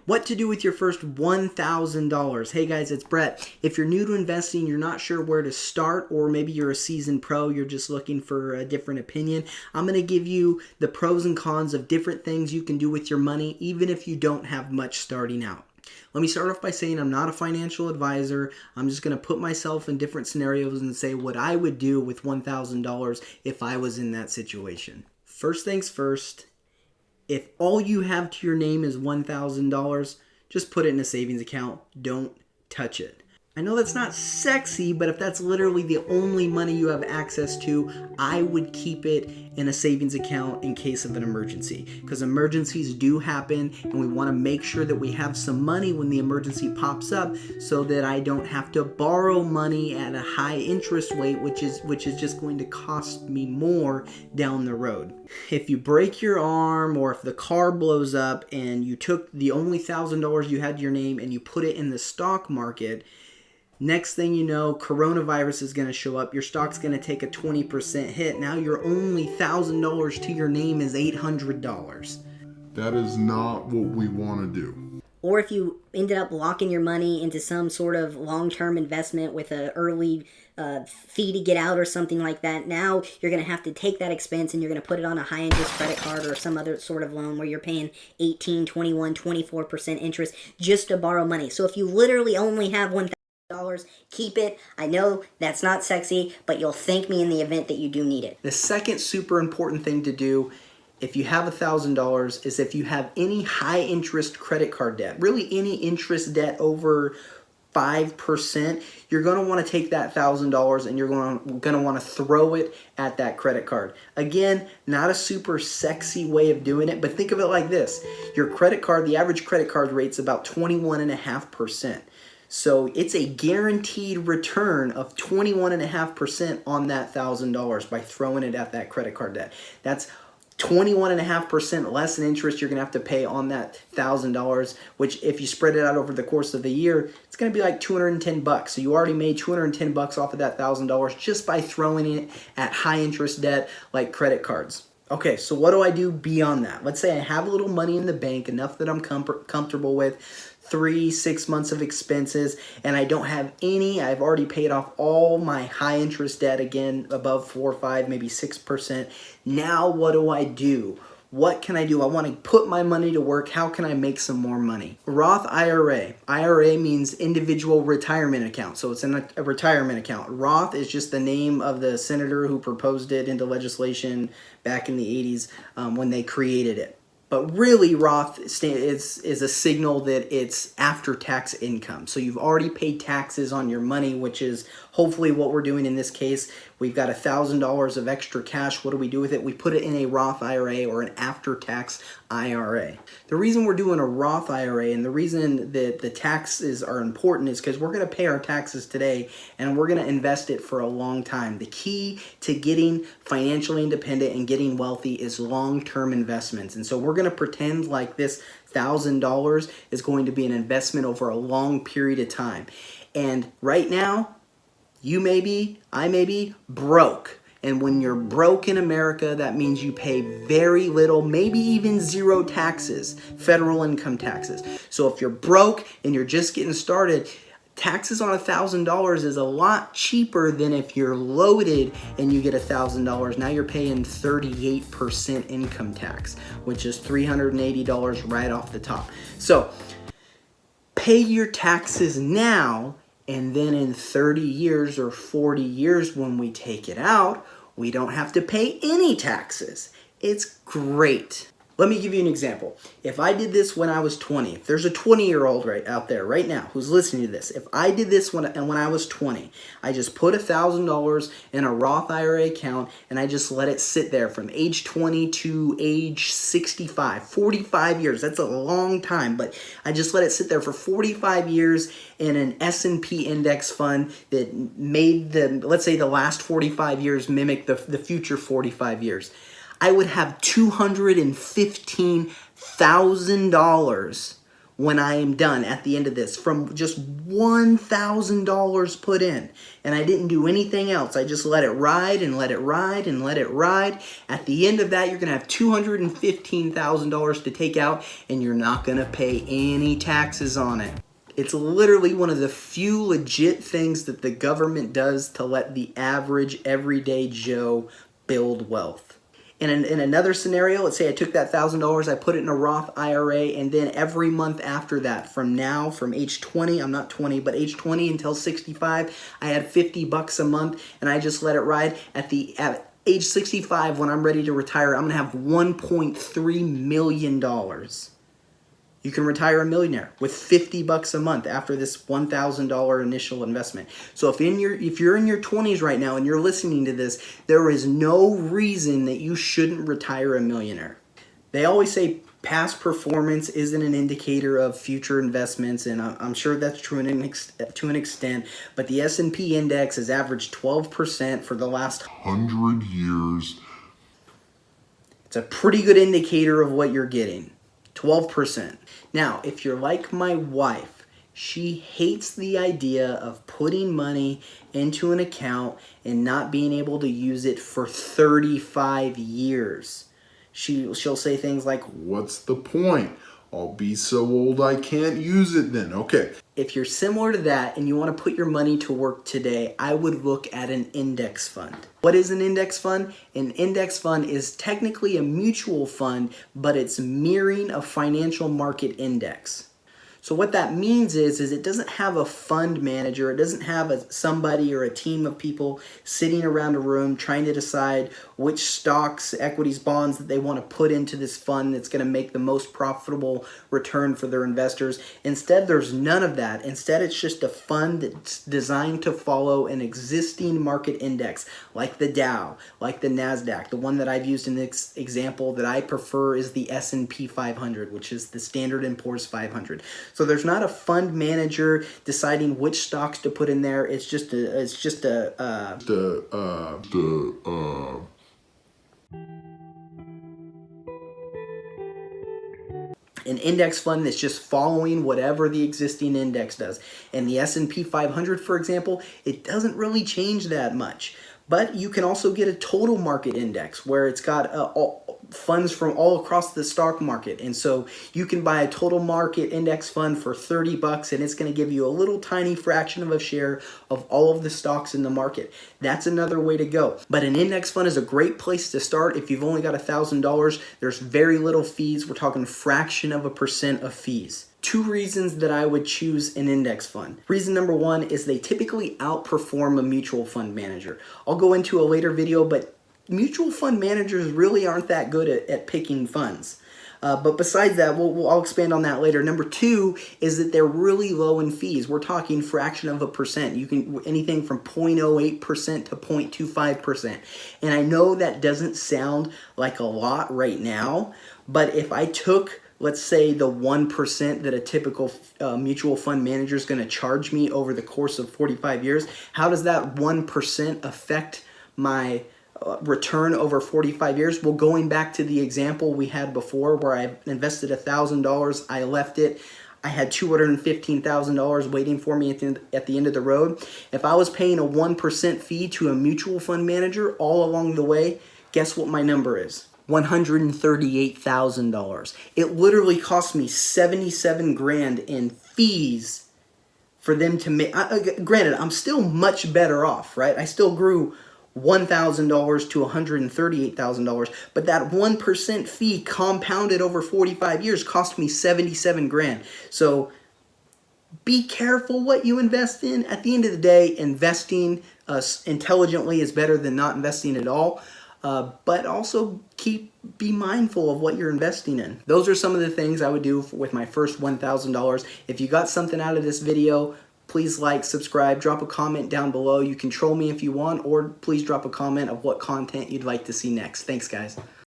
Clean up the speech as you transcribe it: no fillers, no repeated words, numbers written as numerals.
What to do with your first $1,000. Hey guys, it's Brett. If you're new to investing, you're not sure where to start, or maybe you're a seasoned pro, you're just looking for a different opinion, I'm going to give you the pros and cons of different things you can do with your money, even if you don't have much starting out. Let me start off by saying I'm not a financial advisor. I'm just going to put myself in different scenarios and say what I would do with $1,000 if I was in that situation. First things first. If all you have to your name is $1,000, just put it in a savings account. Don't touch it. I know that's not sexy, but if that's literally the only money you have access to, I would keep it in a savings account in case of an emergency. Because emergencies do happen, and we want to make sure that we have some money when the emergency pops up so that I don't have to borrow money at a high interest rate, which is just going to cost me more down the road. If you break your arm or if the car blows up and you took the only $1,000 you had to your name and you put it in the stock market, next thing you know, coronavirus is going to show up. Your stock's going to take a 20% hit. Now your only $1,000 to your name is $800. That is not what we want to do. Or if you ended up locking your money into some sort of long-term investment with an early fee to get out or something like that, now you're going to have to take that expense and you're going to put it on a high-interest credit card or some other sort of loan where you're paying 18, 21, 24% interest just to borrow money. So if you literally only have $1,000, keep it. I know that's not sexy, but you'll thank me in the event that you do need it. The second super important thing to do if you have $1,000 is if you have any high interest credit card debt, really any interest debt over 5%, you're going to want to take that $1,000 and you're going to want to throw it at that credit card. Again, not a super sexy way of doing it, but think of it like this. Your credit card, the average credit card rate's about 21.5%. So it's a guaranteed return of 21.5% on that $1,000 by throwing it at that credit card debt. That's 21.5% less in interest you're going to have to pay on that $1,000, which if you spread it out over the course of the year, it's going to be like $210. So you already made $210 off of that $1,000 just by throwing it at high interest debt like credit cards. Okay, so what do I do beyond that? Let's say I have a little money in the bank, enough that I'm comfortable with, 3-6 months of expenses, and I don't have any. I've already paid off all my high interest debt, again, above 4, 5, maybe 6%. Now what do I do? What can I do? I want to put my money to work. How can I make some more money? Roth IRA. IRA means individual retirement account. So it's in a retirement account. Roth is just the name of the senator who proposed it into legislation back in the 80s when they created it. But really, Roth is a signal that it's after-tax income. So you've already paid taxes on your money, which is hopefully what we're doing in this case. We've got $1,000 of extra cash. What do we do with it? We put it in a Roth IRA or an after-tax IRA. The reason we're doing a Roth IRA and the reason that the taxes are important is because we're going to pay our taxes today and we're going to invest it for a long time. The key to getting financially independent and getting wealthy is long-term investments. And so we're going to pretend like this $1,000 is going to be an investment over a long period of time. And right now, you may be, I may be broke. And when you're broke in America, that means you pay very little, maybe even zero taxes, federal income taxes. So if you're broke and you're just getting started, taxes on $1,000 is a lot cheaper than if you're loaded and you get $1,000. Now you're paying 38% income tax, which is $380 right off the top. So pay your taxes now, and then in 30 years or 40 years when we take it out, we don't have to pay any taxes. It's great. Let me give you an example. If I did this when I was 20, if there's a 20-year-old right out there right now who's listening to this, if I did this when I was 20, I just put $1,000 in a Roth IRA account and I just let it sit there from age 20 to age 65, 45 years. That's a long time, but I just let it sit there for 45 years in an S&P index fund that made let's say the last 45 years mimic the future 45 years. I would have $215,000 when I am done at the end of this from just $1,000 put in. And I didn't do anything else. I just let it ride and let it ride and let it ride. At the end of that, you're going to have $215,000 to take out, and you're not going to pay any taxes on it. It's literally one of the few legit things that the government does to let the average everyday Joe build wealth. In another scenario, let's say I took that $1,000, I put it in a Roth IRA, and then every month after that, from age 20, I'm not 20, but age 20 until 65, I had $50 a month, and I just let it ride. At age 65, when I'm ready to retire, I'm going to have $1.3 million. You can retire a millionaire with $50 a month after this $1,000 initial investment. So if you're in your 20s right now and you're listening to this, there is no reason that you shouldn't retire a millionaire. They always say past performance isn't an indicator of future investments, and I'm sure that's true to an extent, but the S&P index has averaged 12% for the last 100 years. It's a pretty good indicator of what you're getting. 12%. Now, if you're like my wife, she hates the idea of putting money into an account and not being able to use it for 35 years. She'll say things like, What's the point? I'll be so old I can't use it then. Okay. if you're similar to that and you want to put your money to work today, I would look at an index fund. What is an index fund? An index fund is technically a mutual fund, but it's mirroring a financial market index. So what that means is it doesn't have a fund manager. It doesn't have somebody or a team of people sitting around a room trying to decide which stocks, equities, bonds that they want to put into this fund that's going to make the most profitable return for their investors. Instead, there's none of that. Instead, it's just a fund that's designed to follow an existing market index, like the Dow, like the NASDAQ. The one that I've used in this example that I prefer is the S&P 500, which is the Standard & Poor's 500. So there's not a fund manager deciding which stocks to put in there. It's just an index fund that's just following whatever the existing index does. And the S&P 500, for example, it doesn't really change that much. But you can also get a total market index where it's got funds from all across the stock market. And so you can buy a total market index fund for $30 and it's going to give you a little tiny fraction of a share of all of the stocks in the market. That's another way to go. But an index fund is a great place to start. If you've only got $1,000, there's very little fees. We're talking fraction of a percent of fees. Two reasons that I would choose an index fund. Reason number one is they typically outperform a mutual fund manager. I'll go into a later video, but mutual fund managers really aren't that good at picking funds. But besides that, I'll expand on that later. Number two is that they're really low in fees. We're talking fraction of a percent. You can anything from 0.08% to 0.25%. And I know that doesn't sound like a lot right now, but if I took, let's say, the 1% that a typical mutual fund manager is going to charge me over the course of 45 years, how does that 1% affect my return over 45 years? Well, going back to the example we had before where I invested $1,000, I left it, I had $215,000 waiting for me at the end of the road. If I was paying a 1% fee to a mutual fund manager all along the way, guess what my number is? $138,000. It literally cost me $77,000 in fees for them to make. Granted, I'm still much better off, right? I still grew $1,000 to $138,000, but that 1% fee compounded over 45 years cost me $77,000. So be careful what you invest in. At the end of the day, investing intelligently is better than not investing at all. But also be mindful of what you're investing in. Those are some of the things I would do with my first $1,000. If you got something out of this video, please like, subscribe, drop a comment down below. You can troll me if you want, or please drop a comment of what content you'd like to see next. Thanks, guys.